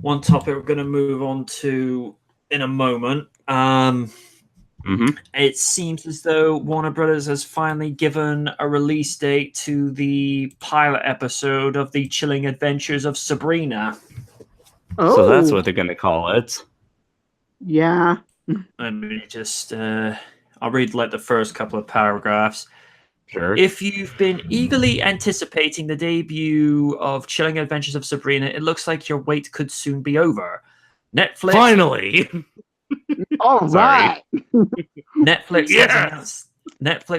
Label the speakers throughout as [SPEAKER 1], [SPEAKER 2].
[SPEAKER 1] one topic we're going to move on to in a moment. It seems as though Warner Brothers has finally given a release date to the pilot episode of The Chilling Adventures of Sabrina.
[SPEAKER 2] So that's what they're going to call it.
[SPEAKER 3] Yeah.
[SPEAKER 1] Let me just, I'll read like the first couple of paragraphs.
[SPEAKER 2] Sure.
[SPEAKER 1] If you've been eagerly anticipating the debut of Chilling Adventures of Sabrina, it looks like your wait could soon be over. Netflix.
[SPEAKER 2] Finally!
[SPEAKER 3] All right.
[SPEAKER 1] Netflix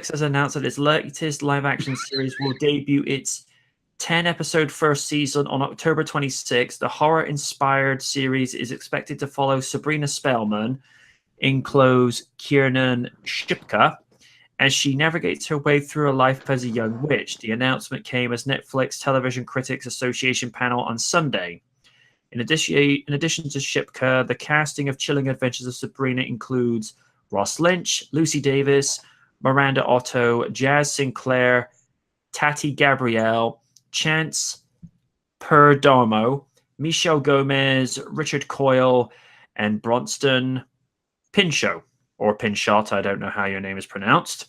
[SPEAKER 1] has announced that its latest live-action series will debut its 10-episode first season on October 26th. The horror-inspired series is expected to follow Sabrina Spellman, in close Kiernan Shipka, as she navigates her way through her life as a young witch. The announcement came as Netflix Television Critics Association panel on Sunday. In addition to Shipka, the casting of Chilling Adventures of Sabrina includes Ross Lynch, Lucy Davis, Miranda Otto, Jazz Sinclair, Tati Gabrielle, Chance Perdomo, Michelle Gomez, Richard Coyle, and Bronston Pinchot, or Pinchot, I don't know how your name is pronounced.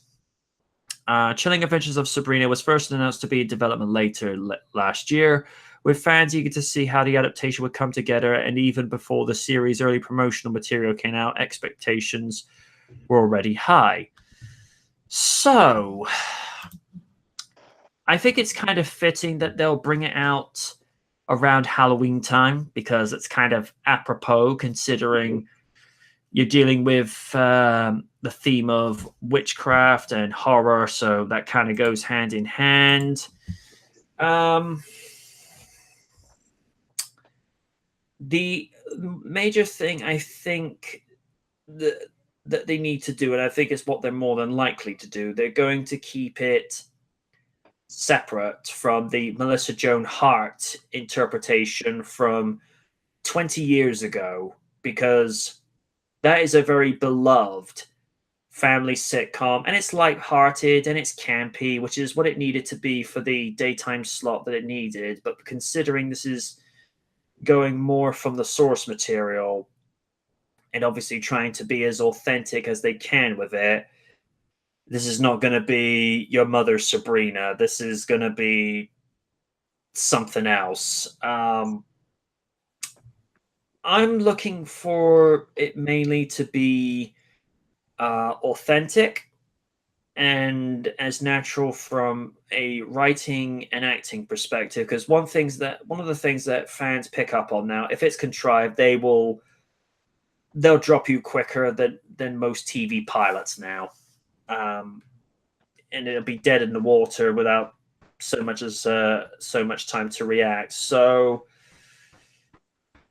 [SPEAKER 1] Chilling Adventures of Sabrina was first announced to be in development later last year, with fans eager to see how the adaptation would come together, and even before the series' early promotional material came out, expectations were already high. So, I think it's kind of fitting that they'll bring it out around Halloween time, because it's kind of apropos considering you're dealing with the theme of witchcraft and horror, so that kind of goes hand in hand. The major thing I think that they need to do, and I think it's what they're more than likely to do, they're going to keep it separate from the Melissa Joan Hart interpretation from 20 years ago, because that is a very beloved family sitcom, and it's lighthearted and it's campy, which is what it needed to be for the daytime slot that it needed. But considering this is going more from the source material and obviously trying to be as authentic as they can with it, this is not going to be your mother's Sabrina. This is going to be something else. I'm looking for it mainly to be authentic and as natural from a writing and acting perspective. Because one of the things that fans pick up on now, if it's contrived, they'll drop you quicker than most TV pilots now, and it'll be dead in the water without so much time to react. So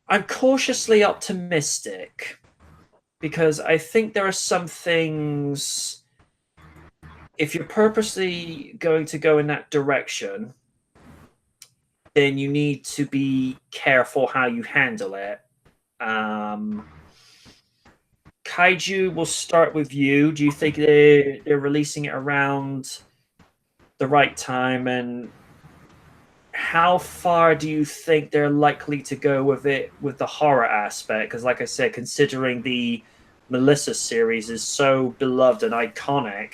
[SPEAKER 1] I'm cautiously optimistic, because I think there are some things, if you're purposely going to go in that direction, then you need to be careful how you handle it. Kaiju, will start with you. Do you think they're releasing it around the right time, and how far do you think they're likely to go with it with the horror aspect? Because like I said, considering the Melissa series is so beloved and iconic.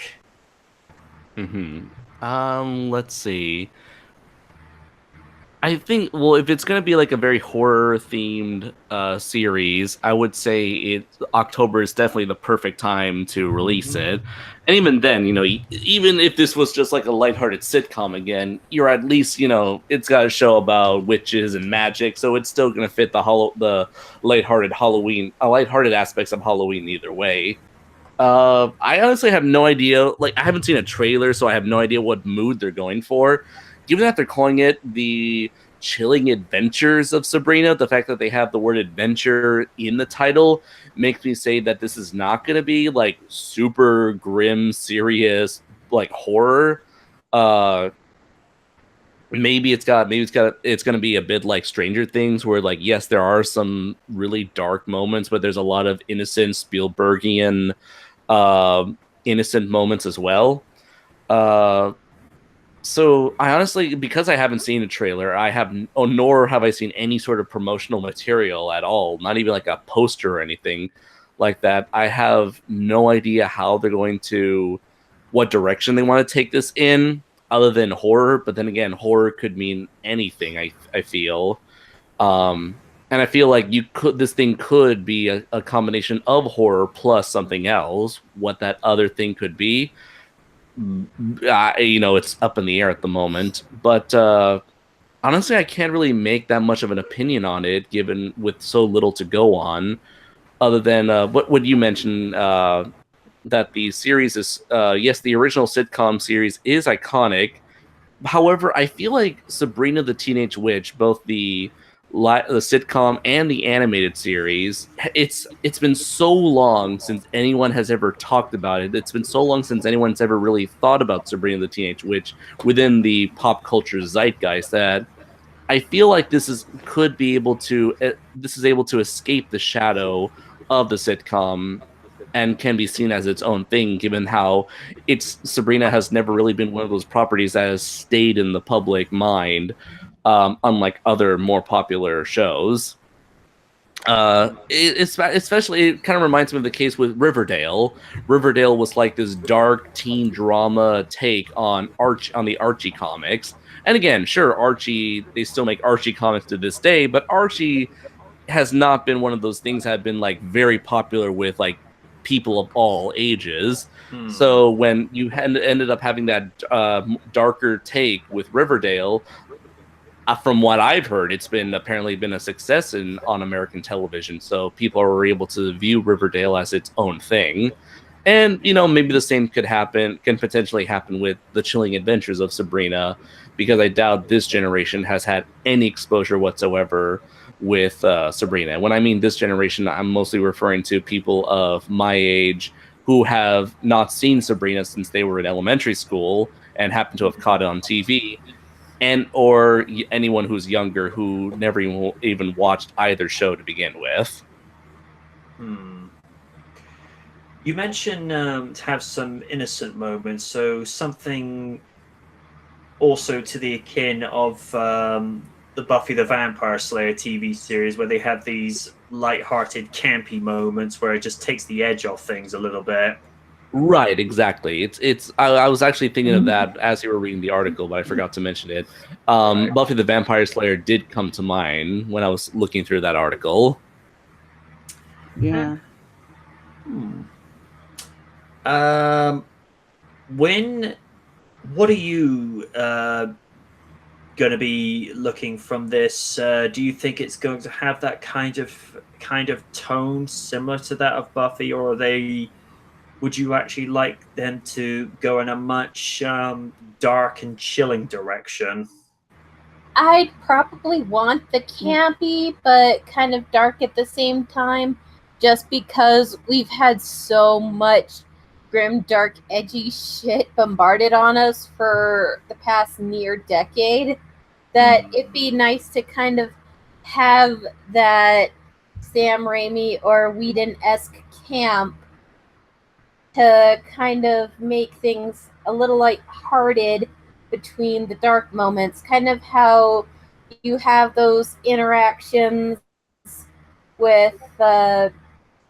[SPEAKER 2] Let's see. I think, well, if it's going to be like a very horror-themed series, I would say October is definitely the perfect time to release it. And even then, even if this was just like a lighthearted sitcom again, you're at least, it's got a show about witches and magic, so it's still going to fit the lighthearted aspects of Halloween either way. I honestly have no idea. Like, I haven't seen a trailer, so I have no idea what mood they're going for. Given that they're calling it the Chilling Adventures of Sabrina, the fact that they have the word adventure in the title makes me say that this is not going to be like super grim, serious, like horror. Maybe it's going to be a bit like Stranger Things, where like, yes, there are some really dark moments, but there's a lot of innocent Spielbergian innocent moments as well. So I honestly, because I haven't seen a trailer, nor have I seen any sort of promotional material at all, not even like a poster or anything like that. I have no idea how they're going to, what direction they want to take this in, other than horror. But then again, horror could mean anything. I feel, and I feel like this thing could be a combination of horror plus something else. What that other thing could be, it's up in the air at the moment. But honestly, I can't really make that much of an opinion on it, given with so little to go on. Other than what would you mention that the series is yes, the original sitcom series is iconic. However, I feel like Sabrina the Teenage Witch, both the sitcom and the animated series, it's been so long since anyone has ever talked about it. It's been so long since anyone's ever really thought about Sabrina the Teenage Witch within the pop culture zeitgeist that I feel like this is able to escape the shadow of the sitcom and can be seen as its own thing, given how Sabrina has never really been one of those properties that has stayed in the public mind, unlike other more popular shows. Especially, it kind of reminds me of the case with Riverdale. Riverdale was like this dark teen drama take on the Archie comics. And again, sure, Archie, they still make Archie comics to this day, but Archie has not been one of those things that have been like very popular with like people of all ages. So when you ended up having that darker take with Riverdale, from what I've heard, it's been apparently been a success on American television. So people are able to view Riverdale as its own thing. And maybe the same can potentially happen with the Chilling Adventures of Sabrina, because I doubt this generation has had any exposure whatsoever with Sabrina. When I mean this generation, I'm mostly referring to people of my age who have not seen Sabrina since they were in elementary school and happen to have caught it on TV, and or anyone who's younger who never even watched either show to begin with.
[SPEAKER 1] You mentioned to have some innocent moments, so something also to the akin of the Buffy the Vampire Slayer TV series, where they have these light-hearted, campy moments where it just takes the edge off things a little bit.
[SPEAKER 2] Right, exactly. I was actually thinking of that as you were reading the article, but I forgot to mention it.
[SPEAKER 1] Right.
[SPEAKER 2] Buffy the Vampire Slayer did come to mind when I was looking through that article.
[SPEAKER 3] Yeah.
[SPEAKER 1] What are you going to be looking from this? Do you think it's going to have that kind of tone similar to that of Buffy, or would you actually like them to go in a much dark and chilling direction?
[SPEAKER 4] I'd probably want the campy, but kind of dark at the same time, just because we've had so much grim, dark, edgy shit bombarded on us for the past near decade that it'd be nice to kind of have that Sam Raimi or Whedon-esque camp to kind of make things a little light-hearted between the dark moments, kind of how you have those interactions with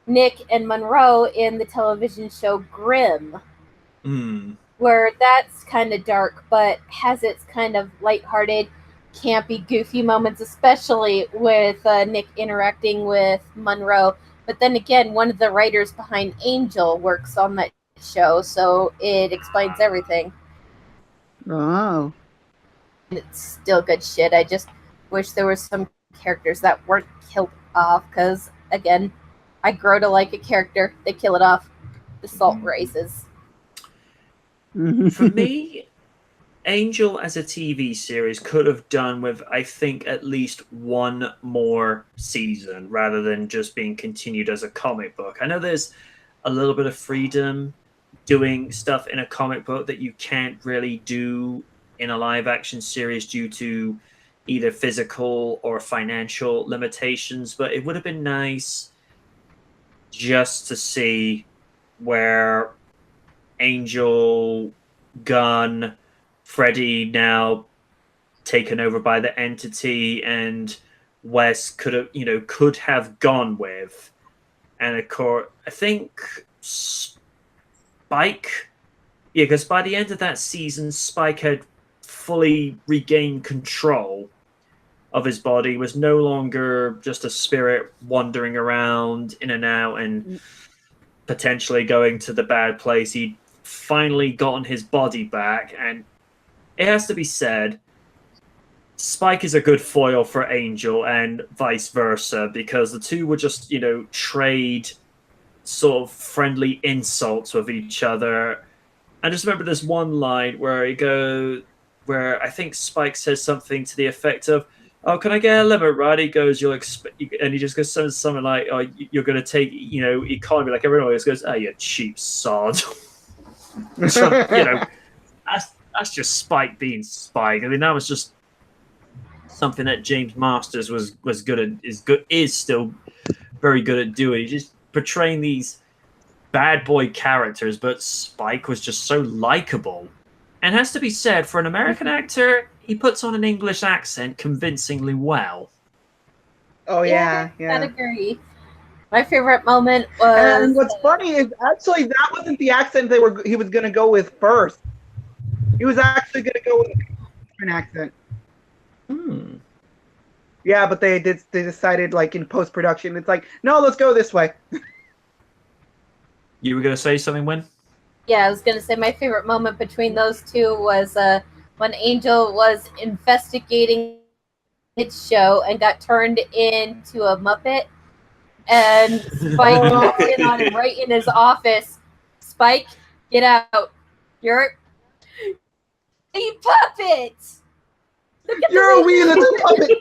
[SPEAKER 4] Nick and Monroe in the television show Grimm, where that's kind of dark but has its kind of lighthearted, campy, goofy moments, especially with Nick interacting with Monroe. But then again, one of the writers behind Angel works on that show, so it explains everything.
[SPEAKER 3] Oh.
[SPEAKER 4] It's still good shit. I just wish there were some characters that weren't killed off, because, again, I grow to like a character, they kill it off, the salt rises.
[SPEAKER 1] For me, Angel as a TV series could have done with, I think, at least one more season rather than just being continued as a comic book. I know there's a little bit of freedom doing stuff in a comic book that you can't really do in a live action series due to either physical or financial limitations, but it would have been nice just to see where Angel, Gunn, Freddy now taken over by the entity, and Wes could have gone with. And of course, I think Spike, yeah, because by the end of that season, Spike had fully regained control of his body, was no longer just a spirit wandering around in and out and potentially going to the bad place. He'd finally gotten his body back, and it has to be said, Spike is a good foil for Angel and vice versa, because the two would just, trade sort of friendly insults with each other. I just remember this one line where I think Spike says something to the effect of, "Oh, can I get a limit, right?" He goes, "You'll expect," and he just goes something like, "Oh, you're going to take, economy like everyone else." Goes, "Oh, you cheap sod." So, that's just Spike being Spike. I mean, that was just something that James Masters was good at, is still very good at doing. He's just portraying these bad boy characters, but Spike was just so likable. And has to be said, for an American actor, he puts on an English accent convincingly well.
[SPEAKER 3] Oh yeah.
[SPEAKER 4] I'd agree. My favorite moment was.
[SPEAKER 5] And what's funny is actually that wasn't the accent he was going to go with first. He was actually going to go with a different accent. Yeah, but they decided, like, in post production, it's like, no, let's go this way.
[SPEAKER 1] You were going to say something, Wynn?
[SPEAKER 4] Yeah, I was going to say my favorite moment between those two was when Angel was investigating its show and got turned into a Muppet. And Spike walked in on him right in his office. "Spike, get out. You're a puppet.
[SPEAKER 5] You're a wee little puppet."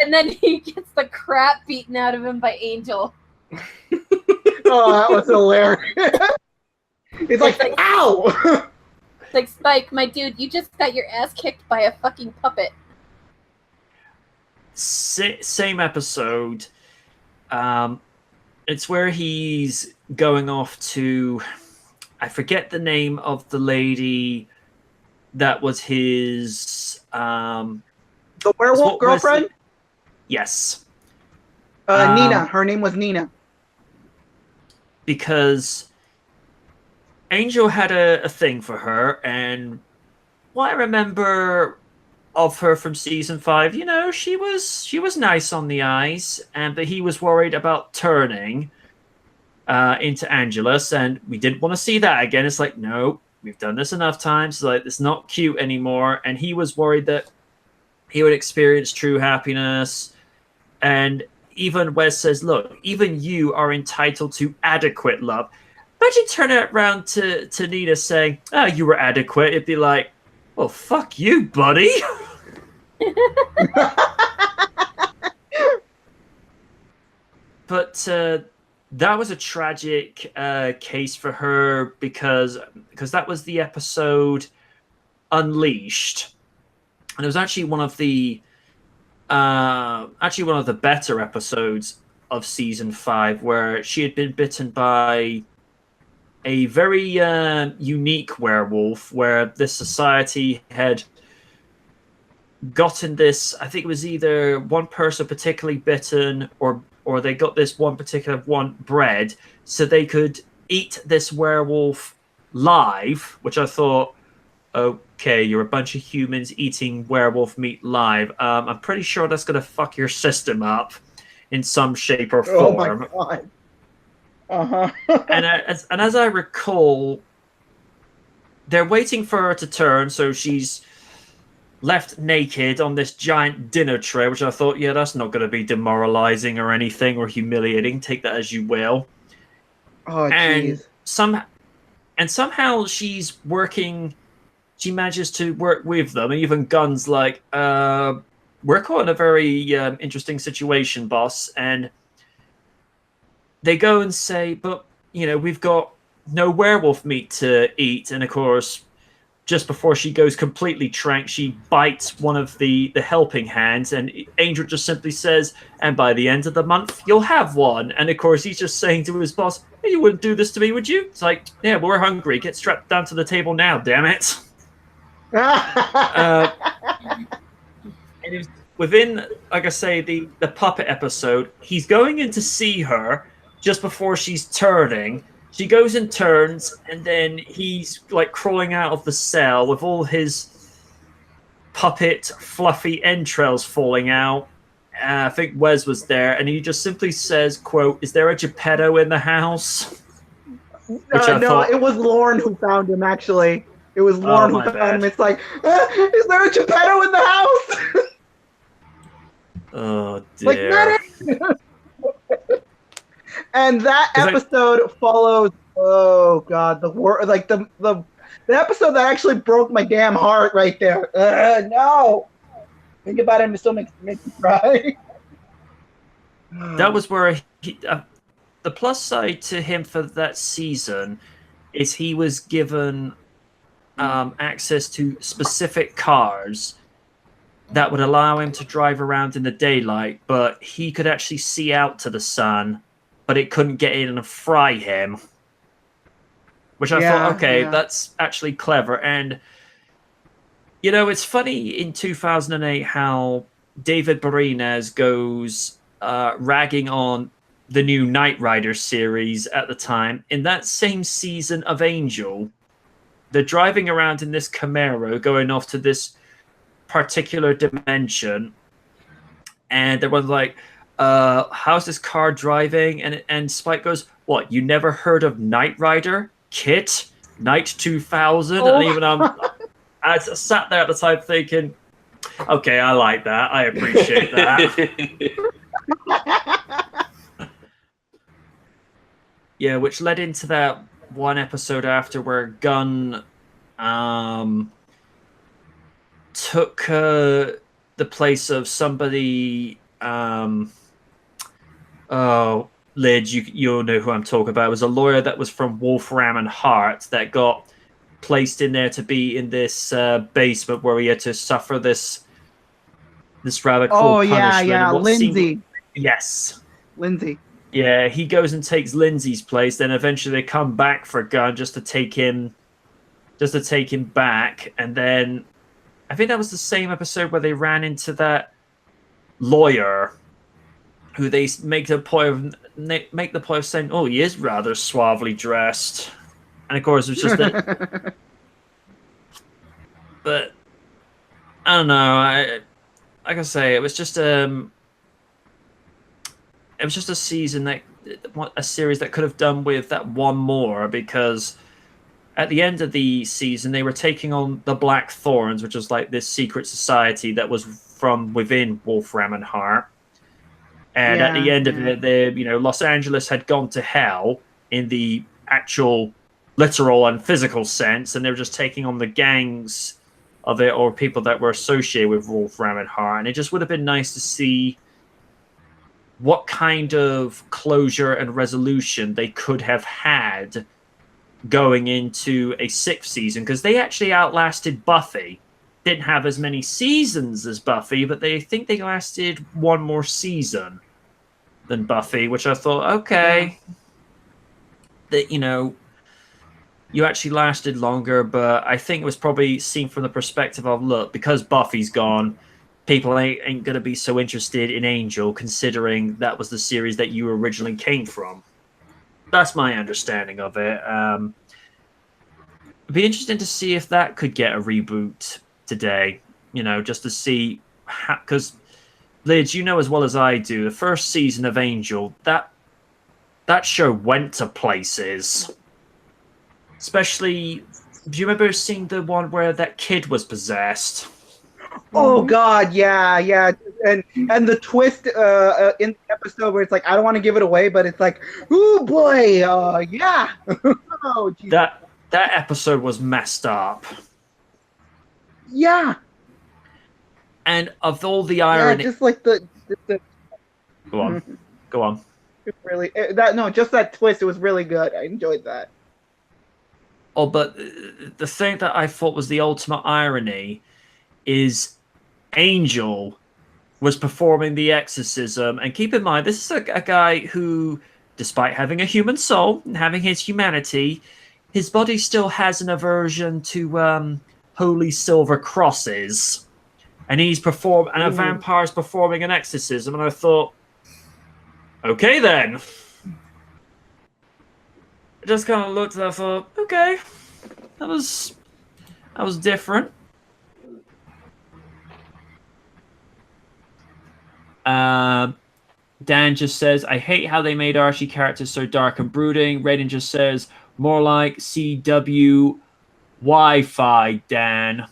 [SPEAKER 4] And then he gets the crap beaten out of him by Angel.
[SPEAKER 5] Oh, that was hilarious. It's like, ow!
[SPEAKER 4] It's like, "Spike, my dude, you just got your ass kicked by a fucking puppet."
[SPEAKER 1] Same episode. It's where he's going off to, I forget the name of the lady that was his
[SPEAKER 5] The werewolf girlfriend?
[SPEAKER 1] Yes.
[SPEAKER 5] Nina. Her name was Nina.
[SPEAKER 1] Because Angel had a thing for her, and what I remember of her from season 5, she was nice on the eyes, but he was worried about turning into Angelus, and we didn't want to see that again. It's like, no, we've done this enough times. It's like, it's not cute anymore, and he was worried that he would experience true happiness. And even Wes says, "Look, even you are entitled to adequate love." Imagine turning it around to Nina saying, "Oh, you were adequate." It'd be like, "Well, fuck you, buddy." But that was a tragic case for her because that was the episode Unleashed, and it was actually one of the better episodes of season 5, where she had been bitten by a very unique werewolf, where this society had gotten this. I think it was either one person particularly bitten, or they got this one particular one bred so they could eat this werewolf live, which I thought, okay, you're a bunch of humans eating werewolf meat live. I'm pretty sure that's going to fuck your system up in some shape or form.
[SPEAKER 5] Oh my god. Uh-huh.
[SPEAKER 1] And as I recall, they're waiting for her to turn, so she's left naked on this giant dinner tray, which I thought, yeah, that's not going to be demoralizing or anything or humiliating. Take that as you will.
[SPEAKER 5] Oh,
[SPEAKER 1] and
[SPEAKER 5] jeez.
[SPEAKER 1] somehow she's working. She manages to work with them, and even Gunn's like, "We're caught in a very interesting situation, boss." And they go and say, "But we've got no werewolf meat to eat." And of course, just before she goes completely trank, she bites one of the helping hands, and Angel just simply says, "And by the end of the month, you'll have one." And of course, he's just saying to his boss, "Hey, you wouldn't do this to me, would you?" It's like, "Yeah, we're hungry. Get strapped down to the table now, damn it." And it was within, like I say, the puppet episode. He's going in to see her just before she's turning. She goes and turns, and then he's like crawling out of the cell with all his puppet fluffy entrails falling out. I think Wes was there, and he just simply says, "Quote: Is there a Geppetto in the house?"
[SPEAKER 5] No, it was Lauren who found him. Actually, it was Lauren who found him. It's like, is there a Geppetto in the house?
[SPEAKER 1] Oh dear!
[SPEAKER 5] Like that. And that episode follows. Oh god, the word like the episode that actually broke my damn heart right there. No, think about it, and it still makes me cry.
[SPEAKER 1] That was where the plus side to him for that season is he was given access to specific cars that would allow him to drive around in the daylight, but he could actually see out to the sun, but it couldn't get in and fry him. Which I thought, okay, that's actually clever. And, you know, it's funny in 2008 how David Boreanaz goes ragging on the new Knight Rider series at the time. In that same season of Angel, they're driving around in this Camaro going off to this particular dimension, and they're like, how's this car driving? And Spike goes, what, you never heard of Knight Rider? Kit? Knight 2000? And even I sat there at the time thinking, okay, I like that. I appreciate that. Yeah, which led into that one episode after where Gunn took the place of somebody. Lid, you'll know who I'm talking about. It was a lawyer that was from Wolfram and Hart that got placed in there to be in this basement where he had to suffer this rather cruel punishment.
[SPEAKER 5] Lindsay.
[SPEAKER 1] Yes,
[SPEAKER 5] Lindsay.
[SPEAKER 1] Yeah, he goes and takes Lindsay's place. Then eventually they come back for Gunn just to take him back. And then I think that was the same episode where they ran into that lawyer who they make the point of saying, "Oh, he is rather suavely dressed," and of course it was just that. But I don't know. Like I say, it was just a season a series that could have done with that one more, because at the end of the season they were taking on the Black Thorns, which was like this secret society that was from within Wolfram and Hart. And at the end of it, Los Angeles had gone to hell in the actual literal and physical sense, and they were just taking on the gangs of it or people that were associated with Wolfram and Hart. And it just would have been nice to see what kind of closure and resolution they could have had going into a sixth season, because they actually outlasted Buffy. Didn't have as many seasons as Buffy, but they think they lasted one more season than Buffy, which I thought, okay, that you actually lasted longer. But I think it was probably seen from the perspective of, look, because Buffy's gone, people ain't going to be so interested in Angel, considering that was the series that you originally came from. That's my understanding of it. It'd be interesting to see if that could get a reboot today, just to see, because Liz, you know as well as I do, the first season of Angel, that show went to places. Especially, do you remember seeing the one where that kid was possessed?
[SPEAKER 5] Oh God, yeah, and the twist in the episode where it's like, I don't want to give it away, but it's like, oh boy, yeah. Oh, geez.
[SPEAKER 1] That episode was messed up.
[SPEAKER 5] Yeah.
[SPEAKER 1] And of all the irony,
[SPEAKER 5] just like the
[SPEAKER 1] go on.
[SPEAKER 5] It's really just that twist. It was really good. I enjoyed that.
[SPEAKER 1] Oh, but the thing that I thought was the ultimate irony is Angel was performing the exorcism, and keep in mind, this is a guy who, despite having a human soul and having his humanity, his body still has an aversion to holy silver crosses, and he's and a
[SPEAKER 5] Ooh.
[SPEAKER 1] vampire's performing an exorcism, and I thought, okay then. I just kind of looked and I thought, okay, that was different. Dan just says, I hate how they made Archie characters so dark and brooding. Raiden just says, more like CW Wi-Fi, Dan.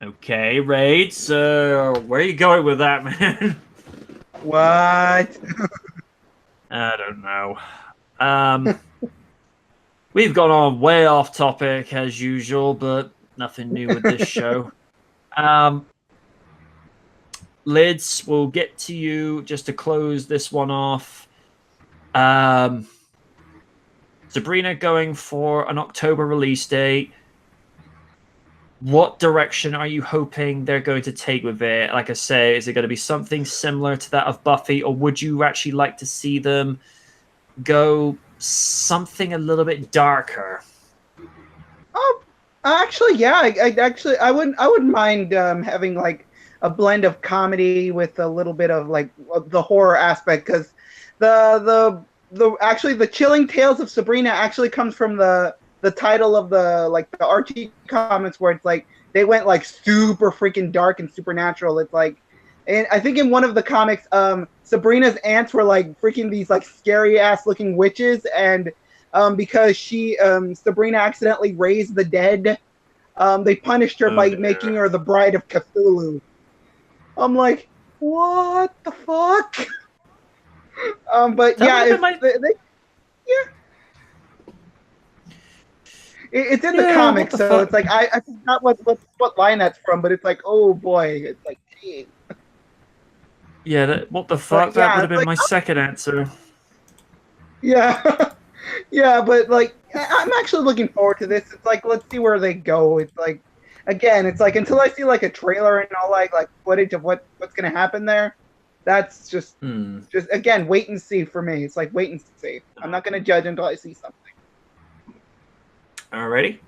[SPEAKER 1] Okay, Raid, so where are you going with that, man?
[SPEAKER 5] What?
[SPEAKER 1] I don't know. We've gone on way off topic as usual, but nothing new with this show. Lids, we'll get to you just to close this one off. Sabrina going for an October release date. What direction are you hoping they're going to take with it? Like I say, is it going to be something similar to that of Buffy, or would you actually like to see them go something a little bit darker?
[SPEAKER 5] Oh, actually, yeah. I wouldn't mind having like a blend of comedy with a little bit of like the horror aspect, because the Chilling Tales of Sabrina actually comes from the title of the Archie comics, where it's like they went like super freaking dark and supernatural. It's like, and I think in one of the comics, Sabrina's aunts were like freaking these like scary ass looking witches, and because Sabrina accidentally raised the dead, they punished her by making her the bride of Cthulhu. I'm like, what the fuck? But yeah, yeah. It's in the comics, so it's like I forgot what line that's from, but it's like, oh boy, it's like, dang.
[SPEAKER 1] Yeah, what the fuck? That would have been my second answer.
[SPEAKER 5] Yeah, yeah, but like, I'm actually looking forward to this. It's like, let's see where they go. It's like, again, it's like until I see like a trailer and all like footage of what's gonna happen there, that's just again, wait and see for me. It's like wait and see. I'm not gonna judge until I see something.
[SPEAKER 1] Alrighty.